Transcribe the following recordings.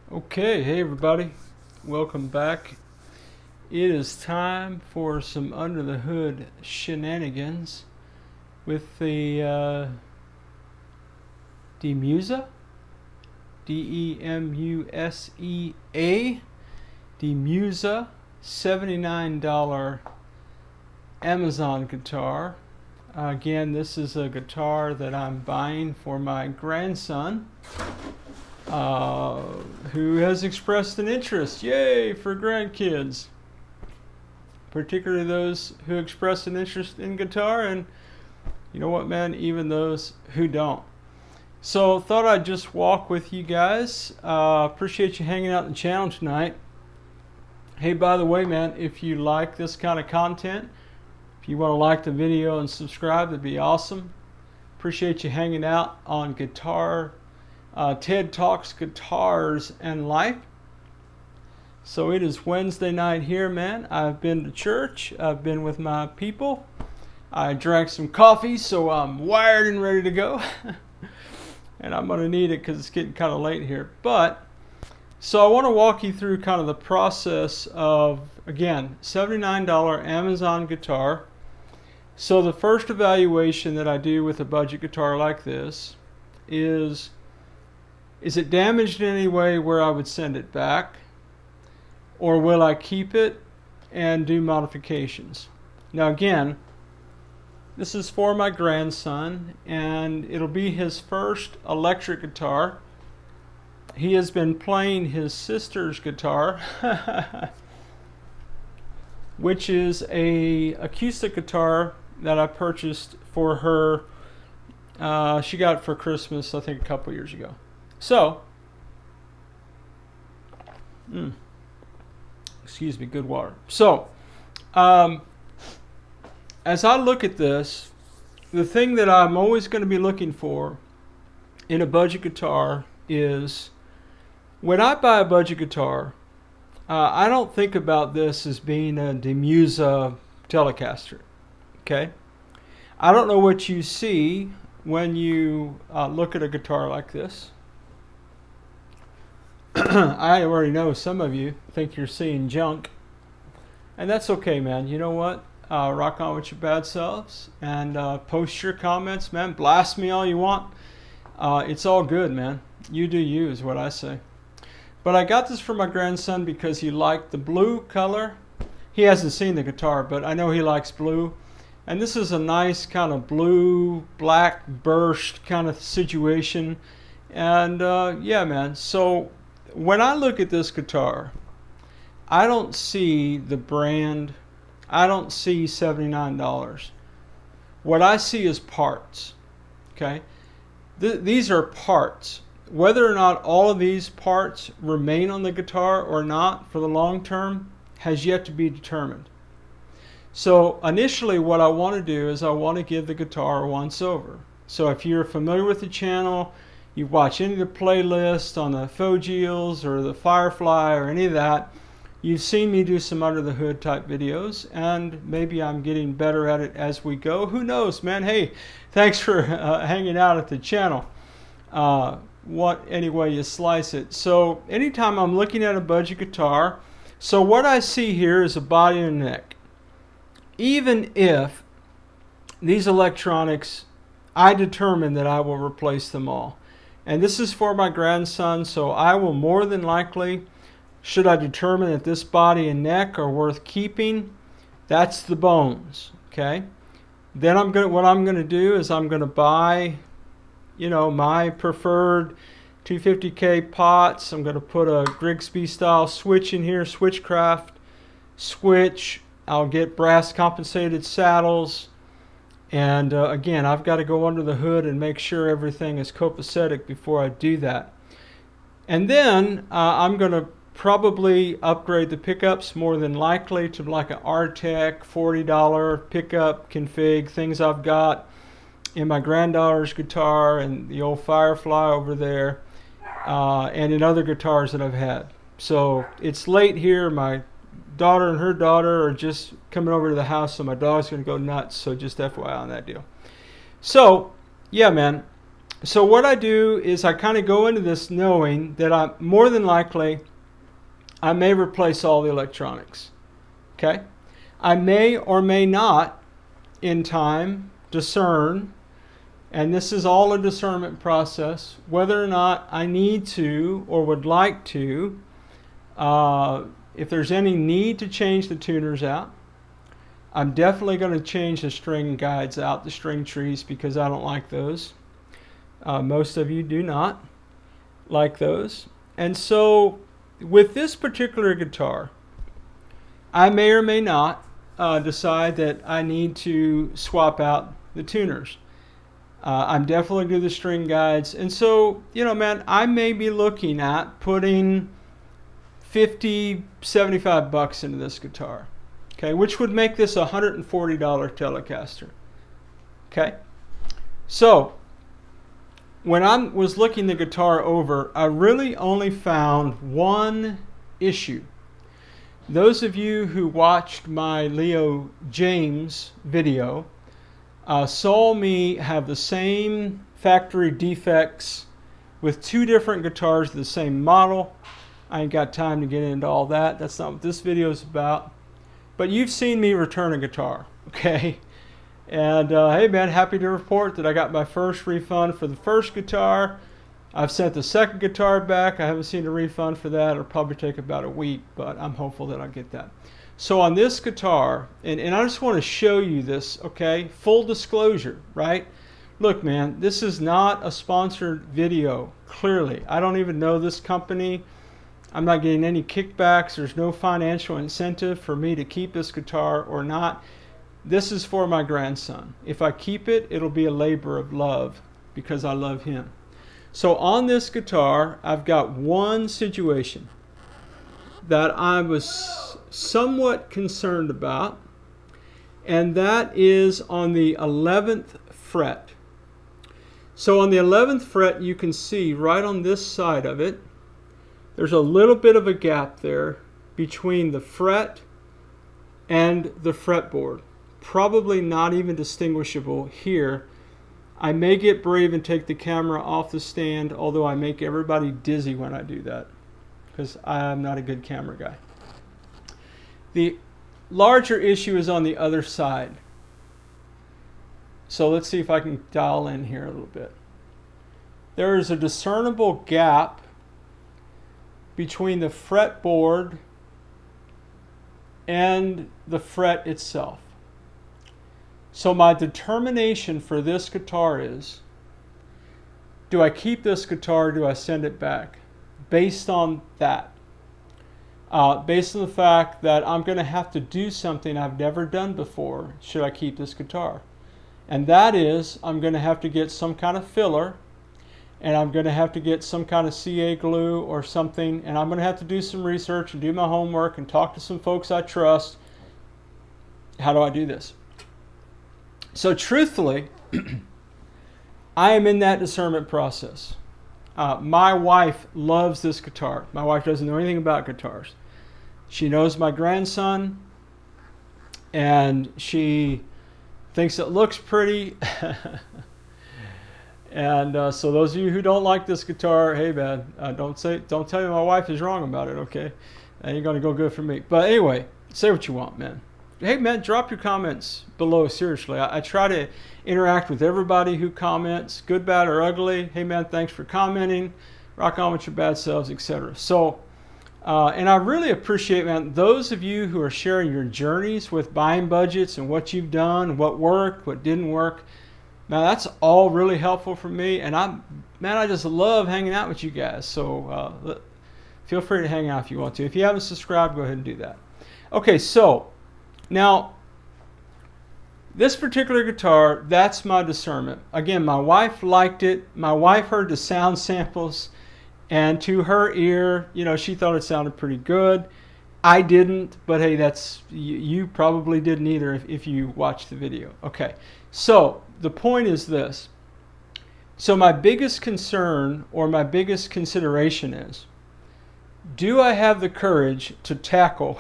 Okay, hey everybody, welcome back. It is time for some under the hood shenanigans with the Demusea, Demusea, Demusea $79 Amazon guitar. Again, this is a guitar that I'm buying for my grandson. Who has expressed an interest. Yay for grandkids. Particularly those who express an interest in guitar, and you know what, man, even those who don't. So thought I'd just walk with you guys. Appreciate you hanging out in the channel tonight. Hey, by the way, man, if you like this kind of content, if you want to like the video and subscribe, that'd be awesome. Appreciate you hanging out on Guitar Ted Talks Guitars and Life. So it is Wednesday night here, man. I've been to church. I've been with my people. I drank some coffee, so I'm wired and ready to go. And I'm going to need it because it's getting kind of late here. So I want to walk you through kind of the process of, again, $79 Amazon guitar. So the first evaluation that I do with a budget guitar like this is it damaged in any way where I would send it back? Or will I keep it and do modifications? Now again, this is for my grandson, and it'll be his first electric guitar. He has been playing his sister's guitar, which is a acoustic guitar that I purchased for her. She got it for Christmas, I think, a couple years ago. So, excuse me, good water. So, as I look at this, the thing that I'm always going to be looking for in a budget guitar is, when I buy a budget guitar, I don't think about this as being a Demusea Telecaster. Okay? I don't know what you see when you look at a guitar like this. I already know some of you think you're seeing junk, and that's okay, man. You know what? Rock on with your bad selves and post your comments, man. Blast me all you want. It's all good, man. You do you, is what I say. But I got this for my grandson because he liked the blue color. He hasn't seen the guitar, but I know he likes blue. And this is a nice kind of blue, black burst kind of situation. And yeah, man. So when I look at this guitar, I don't see the brand. I don't see $79. What I see is parts. Okay? These are parts. Whether or not all of these parts remain on the guitar or not for the long term has yet to be determined. So initially what I want to do is I want to give the guitar a once over. So if you're familiar with the channel, you watch any of the playlists on the Fojills or the FireFly or any of that, you've seen me do some under the hood type videos, and maybe I'm getting better at it as we go. Who knows, man? Hey, thanks for hanging out at the channel. Any way you slice it. So anytime I'm looking at a budget guitar, so what I see here is a body and a neck. Even if these electronics, I determine that I will replace them all. And this is for my grandson, so I will more than likely, should I determine that this body and neck are worth keeping, that's the bones, okay? Then what I'm gonna do is I'm gonna buy, you know, my preferred 250K pots. I'm gonna put a Grigsby style switch in here, Switchcraft switch. I'll get brass compensated saddles. And again, I've got to go under the hood and make sure everything is copacetic before I do that. And then I'm going to probably upgrade the pickups, more than likely, to like an Artec $40 pickup config, things I've got in my granddaughter's guitar and the old FireFly over there, and in other guitars that I've had. So it's late here. My daughter and her daughter are just coming over to the house, so my dog's going to go nuts, so just FYI on that deal. So yeah, man, So what I do is I kind of go into this knowing that I'm more than likely I may replace all the electronics. Okay? I may or may not in time discern, and this is all a discernment process, whether or not I need to or would like to, if there's any need to change the tuners out. I'm definitely going to change the string guides out, the string trees, because I don't like those. Most of you do not like those. And so with this particular guitar, I may or may not decide that I need to swap out the tuners. I'm definitely going to do the string guides. And so, you know, man, I may be looking at putting 50, 75 bucks into this guitar. Okay, which would make this a $140 Telecaster. Okay, so when I was looking the guitar over, I really only found one issue. Those of you who watched my Leo James video saw me have the same factory defects with two different guitars, the same model. I ain't got time to get into all that. That's not what this video is about. But you've seen me return a guitar, okay? And hey man, happy to report that I got my first refund for the first guitar. I've sent the second guitar back. I haven't seen a refund for that. It'll probably take about a week, but I'm hopeful that I'll get that. So on this guitar, and I just want to show you this, okay? Full disclosure, right? Look man, this is not a sponsored video, clearly. I don't even know this company. I'm not getting any kickbacks. There's no financial incentive for me to keep this guitar or not. This is for my grandson. If I keep it, it'll be a labor of love because I love him. So on this guitar, I've got one situation that I was somewhat concerned about, and that is on the 11th fret. So on the 11th fret, you can see right on this side of it, there's a little bit of a gap there between the fret and the fretboard. Probably not even distinguishable here. I may get brave and take the camera off the stand, although I make everybody dizzy when I do that because I'm not a good camera guy. The larger issue is on the other side. So let's see if I can dial in here a little bit. There is a discernible gap between the fretboard and the fret itself. So my determination for this guitar is, do I keep this guitar or do I send it back? Based on that. Based on the fact that I'm going to have to do something I've never done before, should I keep this guitar? And that is, I'm going to have to get some kind of filler, and I'm going to have to get some kind of CA glue or something, and I'm going to have to do some research and do my homework and talk to some folks I trust. How do I do this? So truthfully, I am in that discernment process. My wife loves this guitar. My wife doesn't know anything about guitars. She knows my grandson, and she thinks it looks pretty. And so those of you who don't like this guitar, hey man, don't tell me my wife is wrong about it, okay? That ain't gonna go good for me. But anyway, say what you want, man. Hey man, drop your comments below, seriously. I try to interact with everybody who comments, good, bad, or ugly. Hey man, thanks for commenting. Rock on with your bad selves, etc. So, and I really appreciate, man, those of you who are sharing your journeys with buying budgets and what you've done, what worked, what didn't work. Now that's all really helpful for me, and I just love hanging out with you guys. So feel free to hang out if you want to. If you haven't subscribed, go ahead and do that. Okay, so now this particular guitar, that's my discernment. Again, my wife liked it. My wife heard the sound samples, and to her ear, you know, she thought it sounded pretty good. I didn't, but hey, that's you probably didn't either if you watched the video. Okay, so the point is this. So my biggest concern or my biggest consideration is, do I have the courage to tackle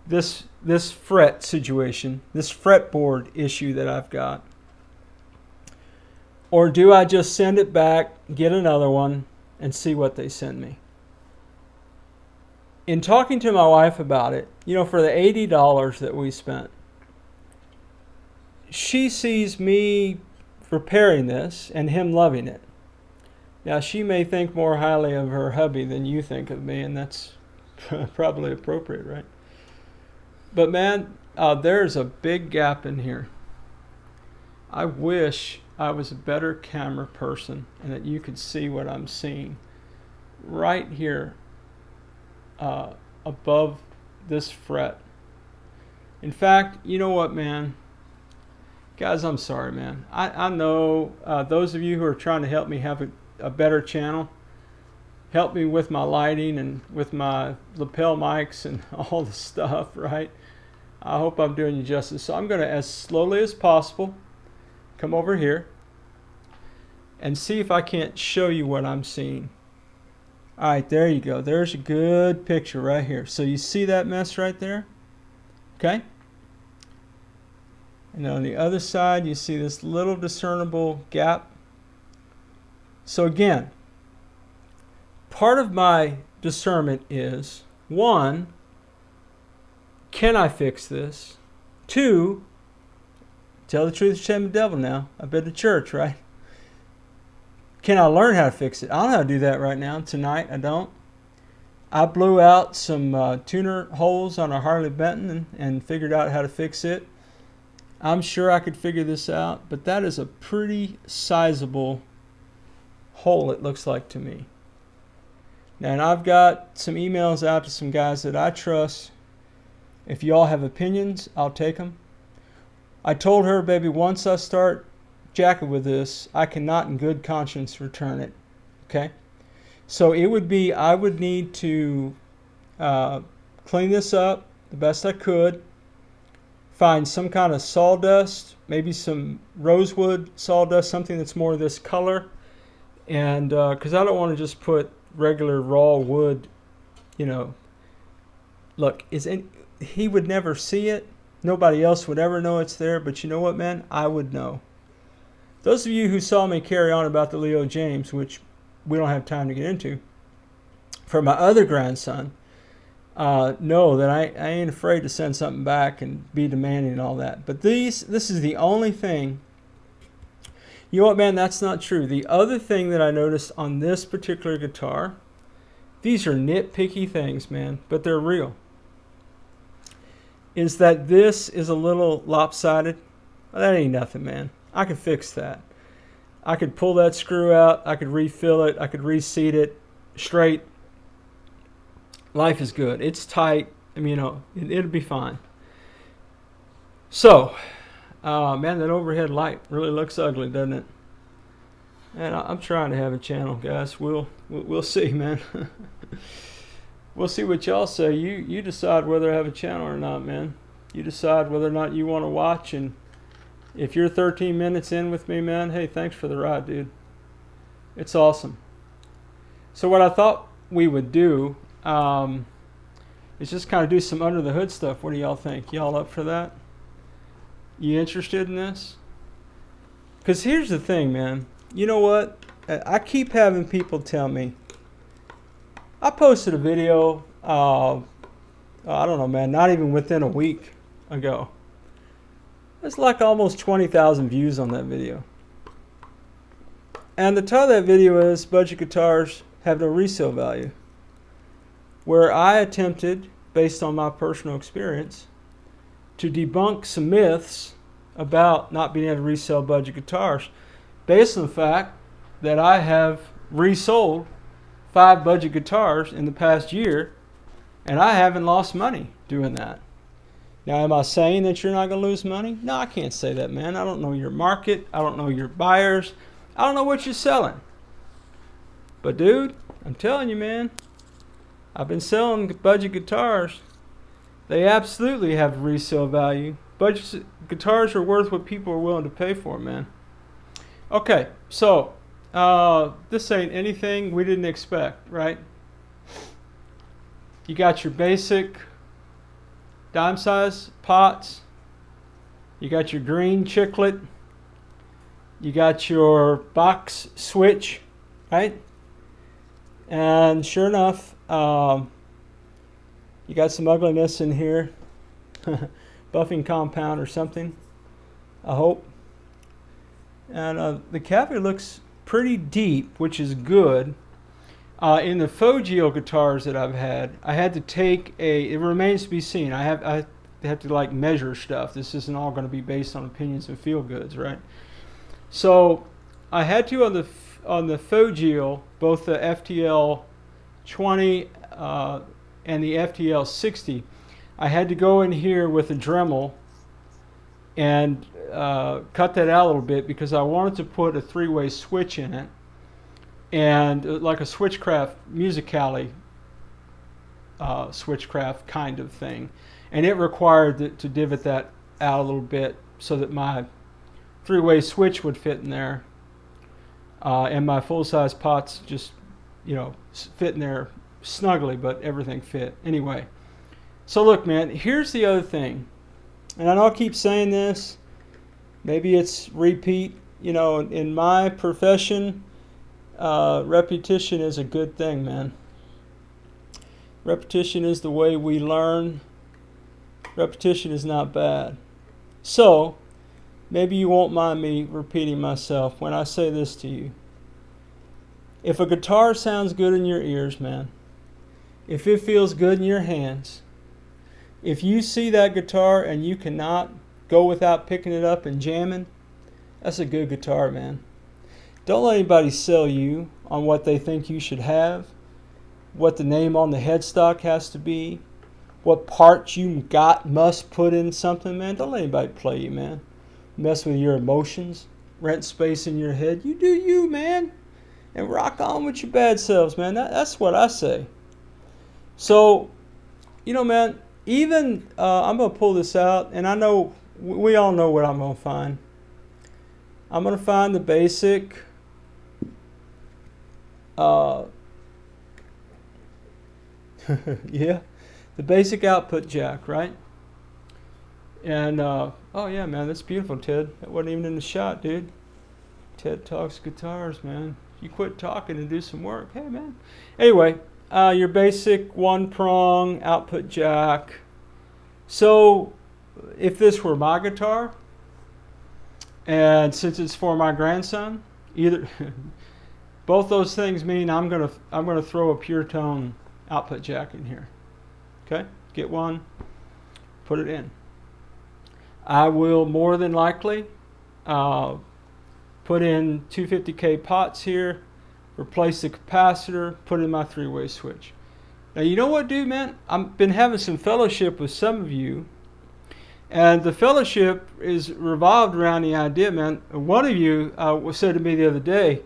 this fret situation, this fretboard issue that I've got? Or do I just send it back, get another one, and see what they send me? In talking to my wife about it, you know, for the $80 that we spent, she sees me repairing this and him loving it. Now, she may think more highly of her hubby than you think of me, and that's probably appropriate, right? But man, there's a big gap in here. I wish I was a better camera person and that you could see what I'm seeing right here above this fret. In fact, you know what, man? Guys, I'm sorry, man. I know those of you who are trying to help me have a better channel, help me with my lighting and with my lapel mics and all the stuff, right? I hope I'm doing you justice. So I'm going to, as slowly as possible, come over here and see if I can't show you what I'm seeing. All right, there you go. There's a good picture right here. So you see that mess right there? Okay? And on the other side, you see this little discernible gap. So again, part of my discernment is, one, can I fix this? Two, tell the truth, shame the devil now. I've been to church, right? Can I learn how to fix it? I don't know how to do that right now. Tonight, I don't. I blew out some tuner holes on a Harley Benton and figured out how to fix it. I'm sure I could figure this out, but that is a pretty sizable hole, it looks like to me. Now, and I've got some emails out to some guys that I trust. If y'all have opinions, I'll take them. I told her, baby, once I start jacking with this, I cannot in good conscience return it. Okay? So it would be, I would need to clean this up the best I could, find some kind of sawdust, maybe some rosewood sawdust, something that's more this color, and because I don't want to just put regular raw wood, you know. Look, he would never see it. Nobody else would ever know it's there, but you know what, man? I would know. Those of you who saw me carry on about the Leo James, which we don't have time to get into, for my other grandson, know that I ain't afraid to send something back and be demanding and all that. But this is the only thing. You know what, man? That's not true. The other thing that I noticed on this particular guitar, these are nitpicky things, man, but they're real, is that this is a little lopsided. Well, that ain't nothing, man. I could fix that. I could pull that screw out. I could refill it. I could reseat it straight. Life is good. It's tight. I mean, you know, it'll be fine. So, man, that overhead light really looks ugly, doesn't it? And I'm trying to have a channel, guys. We'll see, man. We'll see what y'all say. You decide whether I have a channel or not, man. You decide whether or not you want to watch. And if you're 13 minutes in with me, man, hey, thanks for the ride, dude. It's awesome. So what I thought we would do is just kind of do some under the hood stuff. What do y'all think? Y'all up for that? You interested in this? Because here's the thing, man. You know what? I keep having people tell me. I posted a video, I don't know, man, not even within a week ago. It's like almost 20,000 views on that video. And the title of that video is Budget Guitars Have No Resale Value, where I attempted, based on my personal experience, to debunk some myths about not being able to resell budget guitars, based on the fact that I have resold 5 budget guitars in the past year, and I haven't lost money doing that. Now, am I saying that you're not going to lose money? No, I can't say that, man. I don't know your market. I don't know your buyers. I don't know what you're selling. But, dude, I'm telling you, man, I've been selling budget guitars. They absolutely have resale value. Budget guitars are worth what people are willing to pay for, man. Okay, so this ain't anything we didn't expect, right? You got your basic dime size pots. You got your green chiclet. You got your box switch, right? And sure enough, you got some ugliness in here. Buffing compound or something, I hope. And the cavity looks pretty deep, which is good. In the Fojill guitars that I've had, I had to take it remains to be seen. I have to like measure stuff. This isn't all going to be based on opinions and feel goods, right? So I had to on the Fojill, both the FTL-30 and the FTL-30. I had to go in here with a Dremel and cut that out a little bit because I wanted to put a three-way switch in it, and like a Switchcraft Musicali Switchcraft kind of thing, and it required to divot that out a little bit so that my three-way switch would fit in there, and my full-size pots just, you know, fit in there snugly, but everything fit anyway. So look, man, here's the other thing, and I know I keep saying this, maybe it's repeat, you know, in my profession, repetition is a good thing, man. Repetition is the way we learn. Repetition is not bad. So, maybe you won't mind me repeating myself when I say this to you. If a guitar sounds good in your ears, man, if it feels good in your hands, if you see that guitar and you cannot go without picking it up and jamming, that's a good guitar, man. Don't let anybody sell you on what they think you should have, what the name on the headstock has to be, what parts you must put in something, man. Don't let anybody play you, man. Mess with your emotions, rent space in your head. You do you, man, and rock on with your bad selves, man. That's what I say. So, you know, man, even I'm going to pull this out, and I know we all know what I'm going to find. I'm going to find the basic yeah, the basic output jack, right? And oh yeah, man, that's beautiful, Ted. That wasn't even in the shot, dude. Ted talks guitars, man. You quit talking and do some work. Hey, man. Anyway, your basic one prong output jack. So if this were my guitar, and since it's for my grandson, either both those things mean I'm gonna throw a pure tone output jack in here. Okay, get one, put it in. I will more than likely put in 250K pots here, replace the capacitor, put in my three-way switch. Now you know what, dude, man? I've been having some fellowship with some of you, and the fellowship is revolved around the idea, man. One of you said to me the other day,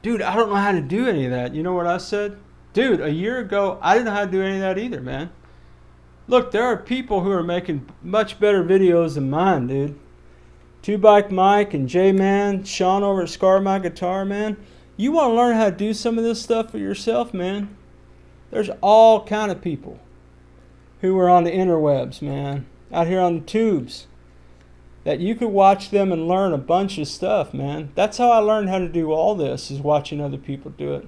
dude, I don't know how to do any of that. You know what I said? Dude, a year ago, I didn't know how to do any of that either, man. Look, there are people who are making much better videos than mine, dude. Two Bike Mike and J-Man, Sean over at Scar My Guitar, man. You want to learn how to do some of this stuff for yourself, man? There's all kind of people who are on the interwebs, man, out here on the tubes, that you could watch them and learn a bunch of stuff, man. That's how I learned how to do all this, is watching other people do it.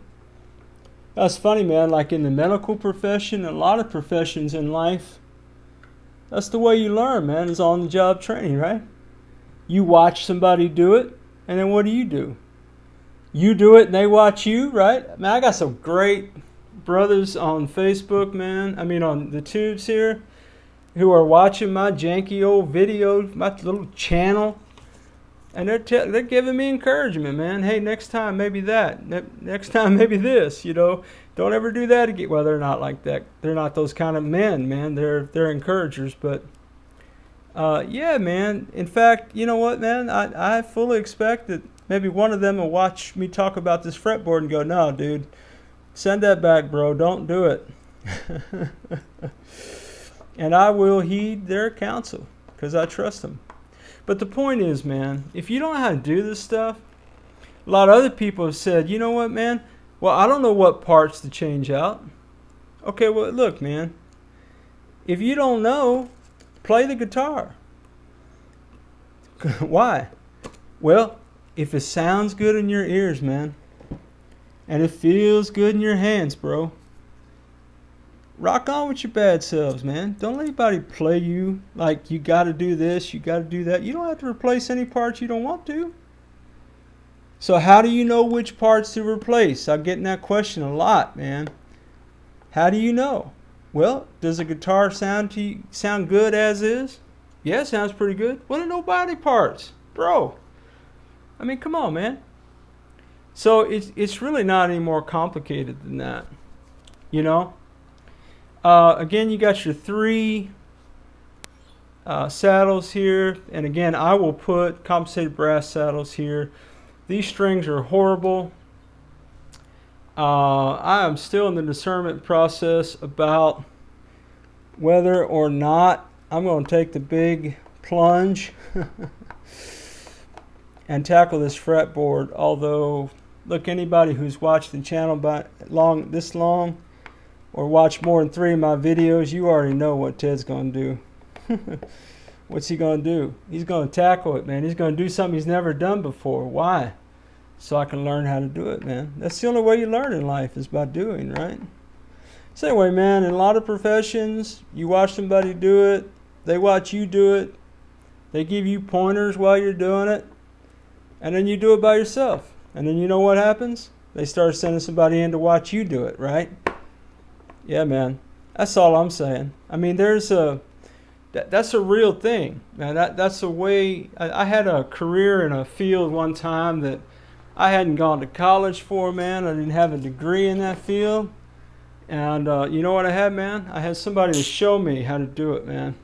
That's funny, man, like in the medical profession, a lot of professions in life, that's the way you learn, man, is on-the-job training, right? You watch somebody do it, and then what do? You do it and they watch you, right? Man, I got some great brothers on Facebook, man, I mean on the tubes here, who are watching my janky old video, my little channel, and they're giving me encouragement, man. Hey, next time maybe that. Next time maybe this. You know, don't ever do that again. Well, they're not like that. They're not those kind of men, man. They're encouragers. But yeah, man. In fact, you know what, man? I fully expect that maybe one of them will watch me talk about this fretboard and go, "No, dude, send that back, bro. Don't do it." And I will heed their counsel because I trust them. But the point is, man, if you don't know how to do this stuff, a lot of other people have said, you know what, man? Well, I don't know what parts to change out. Okay, well, look, man. If you don't know, play the guitar. Why? Well, if it sounds good in your ears, man, and it feels good in your hands, bro, rock on with your bad selves, man. Don't let anybody play you like you got to do this, you got to do that. You don't have to replace any parts you don't want to. So how do you know which parts to replace? I'm getting that question a lot, man. How do you know? Well, does a guitar sound good as is? Yeah, it sounds pretty good. What are no body parts? Bro, I mean, come on, man. So it's really not any more complicated than that, you know? Again, you got your 3 saddles here. And again, I will put compensated brass saddles here. These strings are horrible. I am still in the discernment process about whether or not I'm going to take the big plunge and tackle this fretboard. Although, look, anybody who's watched the channel this long or watched more than 3 of my videos, you already know what Ted's going to do. What's he going to do? He's going to tackle it, man. He's going to do something he's never done before. Why? So I can learn how to do it, man. That's the only way you learn in life, is by doing, right? So anyway, man, in a lot of professions, you watch somebody do it, they watch you do it, they give you pointers while you're doing it, and then you do it by yourself. And then you know what happens? They start sending somebody in to watch you do it, right? Yeah, man. That's all I'm saying. I mean, that's a real thing, man. That's a way. I had a career in a field one time that I hadn't gone to college for, man. I didn't have a degree in that field. And you know what I had, man? I had somebody to show me how to do it, man.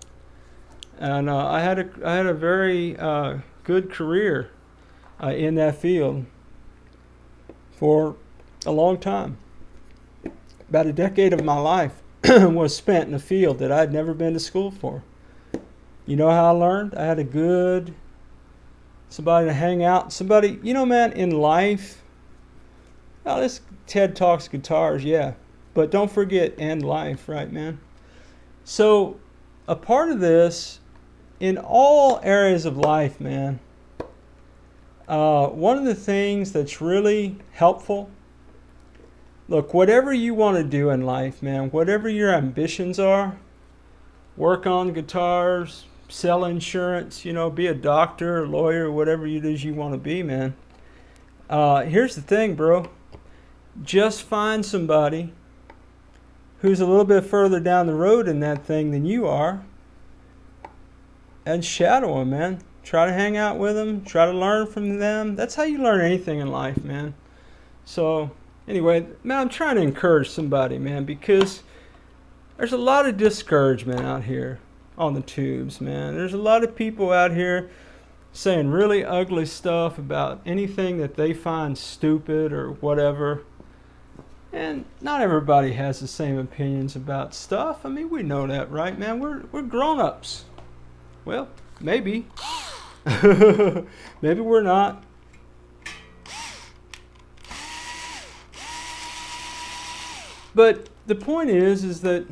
And I had a very good career in that field for a long time. About a decade of my life was spent in a field that I'd never been to school for. You know how I learned? I had somebody to hang out. Somebody, you know, man, in life, oh, this TED Talks guitars, yeah. But don't forget, and life, right, man? So, a part of this, in all areas of life, man, one of the things that's really helpful, look, whatever you want to do in life, man, whatever your ambitions are, work on guitars, sell insurance, you know, be a doctor, a lawyer, whatever it is you want to be, man. Here's the thing, bro. Just find somebody who's a little bit further down the road in that thing than you are and shadow them, man. Try to hang out with them. Try to learn from them. That's how you learn anything in life, man. So, anyway, man, I'm trying to encourage somebody, man, because there's a lot of discouragement out here on the tubes, man. There's a lot of people out here saying really ugly stuff about anything that they find stupid or whatever. And not everybody has the same opinions about stuff. I mean, we know that, right, man? We're grown-ups. Well, maybe. Maybe we're not. But the point is that,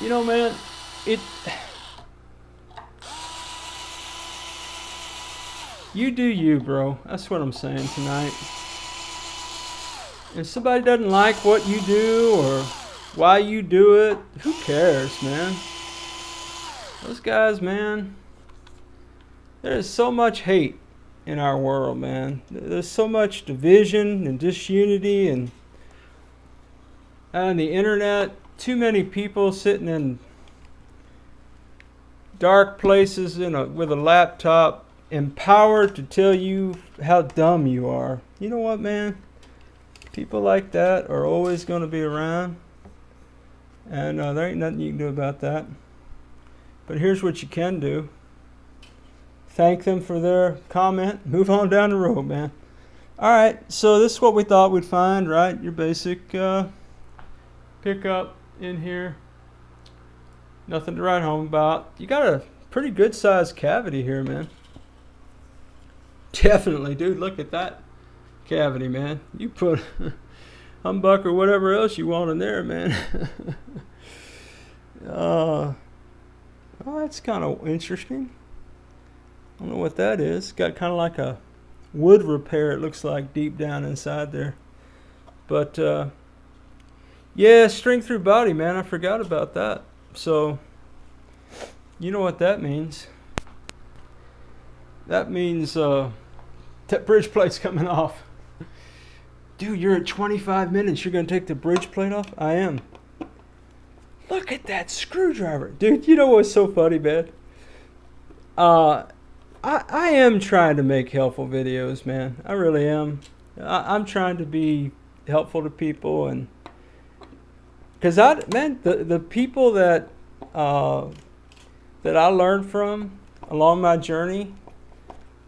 you know, man, you do you, bro. That's what I'm saying tonight. If somebody doesn't like what you do or why you do it, who cares, man? Those guys, man, there's so much hate in our world, man. There's so much division and disunity and on the internet. Too many people sitting in dark places with a laptop, empowered to tell you how dumb you are. You know what, man? People like that are always going to be around, and there ain't nothing you can do about that. But here's what you can do. Thank them for their comment. Move on down the road, man. All right, so this is what we thought we'd find, right? Your basic pickup in here. Nothing to write home about. You got a pretty good sized cavity here, man. Definitely, dude. Look at that cavity, man. You put humbucker or whatever else you want in there, man. Oh, that's kind of interesting. I don't know what that is. Got kind of like a wood repair, it looks like, deep down inside there. But yeah, string through body, man. I forgot about that. So you know what that means. That means that bridge plate's coming off. Dude, you're at 25 minutes. You're going to take the bridge plate off? I am. Look at that screwdriver. Dude, you know what's so funny, man? I am trying to make helpful videos, man. I really am. I'm trying to be helpful to people, and because the people that I learned from along my journey,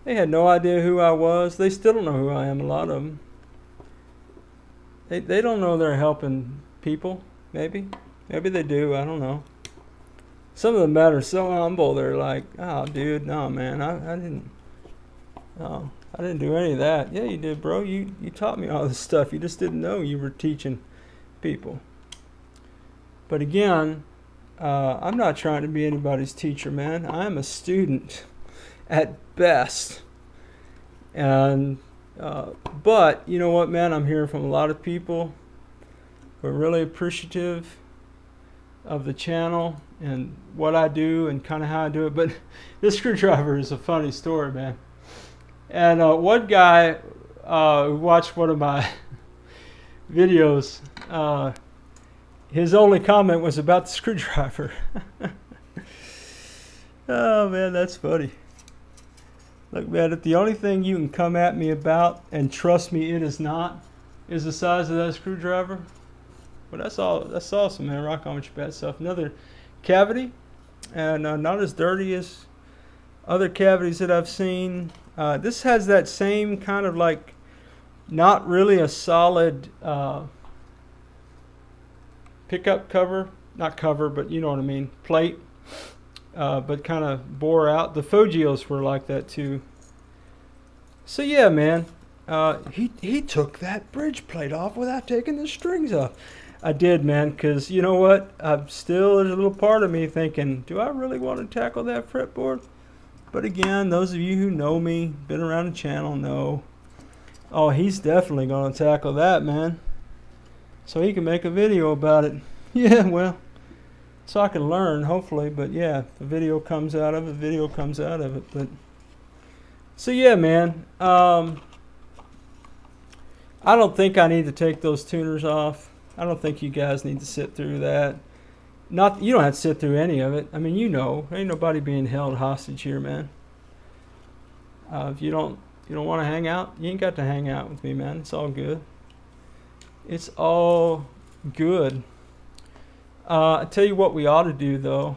they had no idea who I was. They still don't know who I am, a lot of them. They don't know they're helping people, maybe. Maybe they do, I don't know. Some of them that are so humble, they're like, oh, dude, no, man, I didn't do any of that. Yeah, you did, bro. You taught me all this stuff. You just didn't know you were teaching people. But again, I'm not trying to be anybody's teacher, man. I'm a student at best. And but you know what, man? I'm hearing from a lot of people who are really appreciative of the channel and what I do and kind of how I do it. But this screwdriver is a funny story, man. And one guy who watched one of my videos, his only comment was about the screwdriver. Oh, man, that's funny. Look, man, if the only thing you can come at me about, and trust me, it is not, is the size of that screwdriver. But that's all. That's awesome, man. Rock on with your bad stuff. Another cavity, and not as dirty as other cavities that I've seen. This has that same kind of like, not really a solid pickup cover. Not cover, but you know what I mean. Plate. But kind of bore out. The Fojills were like that too. So yeah, man, he took that bridge plate off without taking the strings off. I did, man, because you know what? There's a little part of me thinking, do I really want to tackle that fretboard? But again, those of you who know me, been around the channel, know, oh, he's definitely going to tackle that, man. So he can make a video about it. Yeah, well. So I can learn, hopefully, but yeah, if the video comes out of it, video comes out of it. But so yeah, man, I don't think I need to take those tuners off. I don't think you guys need to sit through that. You don't have to sit through any of it. I mean, you know, ain't nobody being held hostage here, man. If you don't want to hang out, you ain't got to hang out with me, man. It's all good. It's all good. I tell you what we ought to do, though.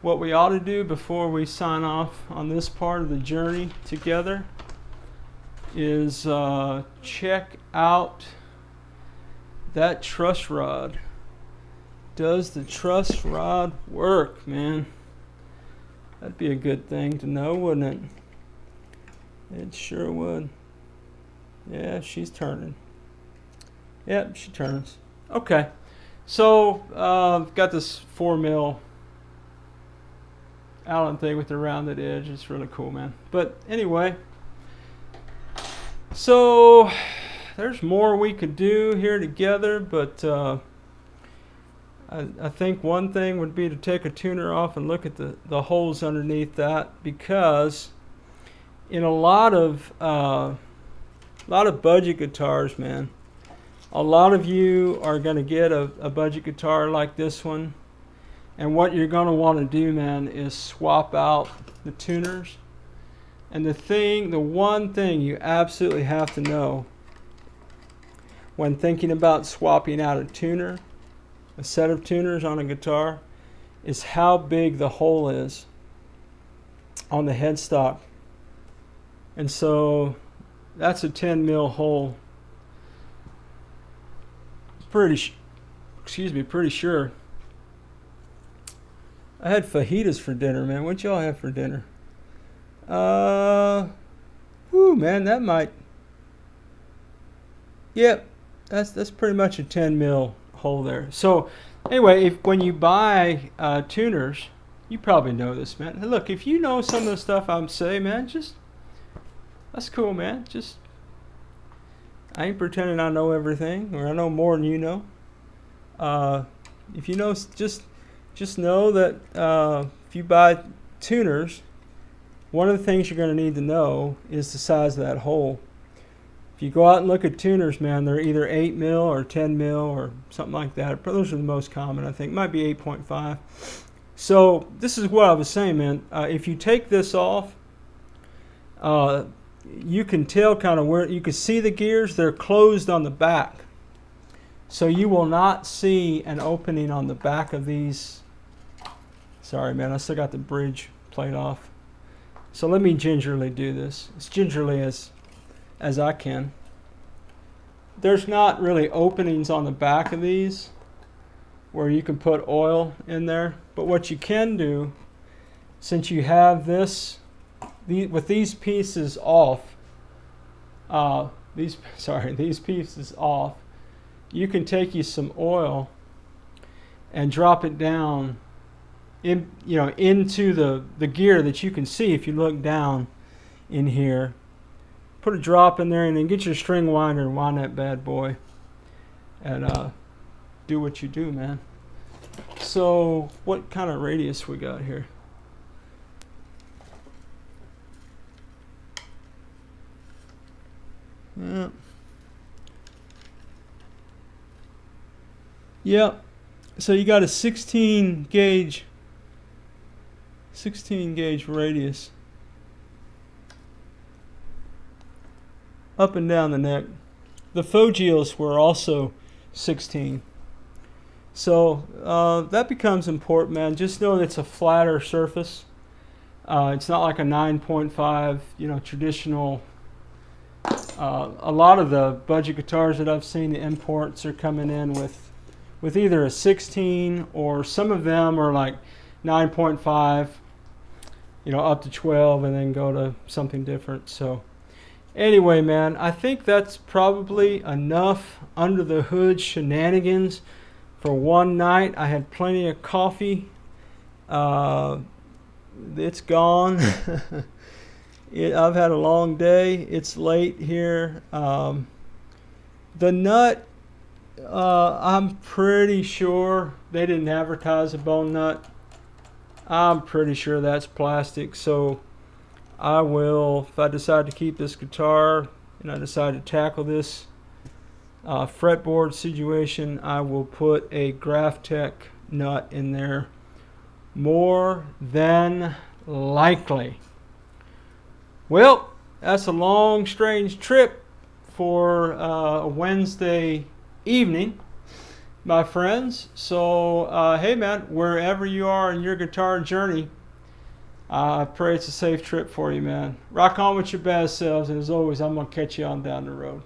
What we ought to do before we sign off on this part of the journey together is check out that truss rod. Does the truss rod work, man? That'd be a good thing to know, wouldn't it? It sure would. Yeah, she's turning. Yep, she turns. Okay. So, got this 4mm Allen thing with the rounded edge. It's really cool, man. But anyway, so there's more we could do here together, but I think one thing would be to take a tuner off and look at the holes underneath that, because in a lot of budget guitars, man, a lot of you are going to get a budget guitar like this one, and what you're going to want to do, man, is swap out the tuners. And the one thing you absolutely have to know when thinking about swapping out a tuner, a set of tuners on a guitar, is how big the hole is on the headstock. And so that's a 10mm hole. Pretty sure. I had fajitas for dinner, man. What y'all have for dinner? Man, that might. Yep, that's pretty much a 10mm hole there. So anyway, when you buy tuners, You probably know this, man. Look, if you know some of the stuff I'm saying, man, just that's cool, man. Just I ain't pretending I know everything or I know more than you know. If you know, just know that if you buy tuners, one of the things you're going to need to know is the size of that hole. If you go out and look at tuners, man, they're either 8 mil or 10 mil or something like that. Those are the most common, I think. Might be 8.5. So this is what I was saying, man. If you take this off, you can tell kind of where you can see the gears. They're closed on the back. So you will not see an opening on the back of these. Sorry, man, I still got the bridge plate off. So let me gingerly do this. As gingerly as I can. There's not really openings on the back of these where you can put oil in there. But what you can do, since you have this, with these pieces off, these pieces off, you can take you some oil and drop it down into the gear that you can see if you look down in here. Put a drop in there and then get your string winder and wind that bad boy and do what you do, man. So what kind of radius we got here? Yep. So you got a 16 gauge radius up and down the neck. The Fojills were also 16. So that becomes important, man. Just know that it's a flatter surface. It's not like a 9.5, traditional. A lot of the budget guitars that I've seen, the imports are coming in with either a 16 or some of them are like 9.5, up to 12 and then go to something different. So anyway, man, I think that's probably enough under the hood shenanigans for one night. I had plenty of coffee. It's gone. I've had a long day. It's late here. The nut, I'm pretty sure they didn't advertise a bone nut. I'm pretty sure that's plastic. So I will, if I decide to keep this guitar and I decide to tackle this fretboard situation, I will put a Graphtec nut in there more than likely. Well, that's a long, strange trip for a Wednesday evening, my friends. So, hey, man, wherever you are in your guitar journey, I pray it's a safe trip for you, man. Rock on with your best selves, and as always, I'm going to catch you on down the road.